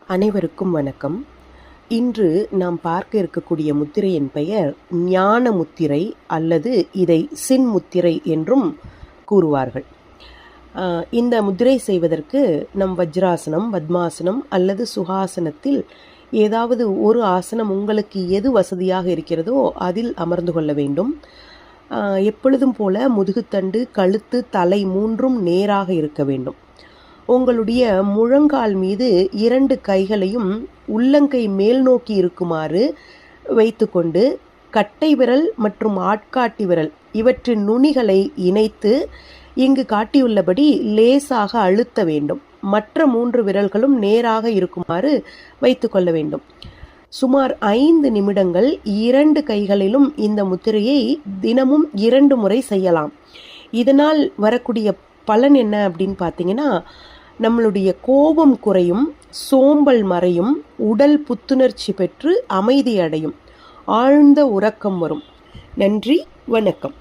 அனைவருக்கும் வணக்கம். இன்று நாம் பார்க்க இருக்கக்கூடிய முத்திரையின் பெயர் ஞான முத்திரை அல்லது இதை சின் முத்திரை என்றும் கூறுவார்கள். இந்த முத்திரை செய்வதற்கு நம் வஜ்ராசனம், பத்மாசனம் அல்லது சுகாசனத்தில் ஏதாவது ஒரு ஆசனம் உங்களுக்கு எது வசதியாக இருக்கிறதோ அதில் அமர்ந்து கொள்ள வேண்டும். எப்பொழுதும் போல முதுகுத்தண்டு, கழுத்து, தலை மூன்றும் நேராக இருக்க வேண்டும். உங்களுடைய முழங்கால் மீது 2 கைகளையும் உள்ளங்கை மேல் நோக்கி இருக்குமாறு வைத்துக்கொண்டு கட்டை விரல் மற்றும் ஆட்காட்டி விரல் இவற்றின் நுனிகளை இணைத்து இங்கு காட்டியுள்ளபடி லேசாக அழுத்த வேண்டும். மற்ற 3 விரல்களும் நேராக இருக்குமாறு வைத்து கொள்ள வேண்டும். சுமார் 5 நிமிடங்கள் 2 கைகளிலும் இந்த முத்திரையை தினமும் 2 முறை செய்யலாம். இதனால் வரக்கூடிய பலன் என்ன அப்படின்னு பார்த்தீங்கன்னா, நம்மளுடைய கோபம் குறையும், சோம்பல் மறையும், உடல் புத்துணர்ச்சி பெற்று அமைதி அடையும், ஆழ்ந்த உறக்கம் வரும். நன்றி, வணக்கம்.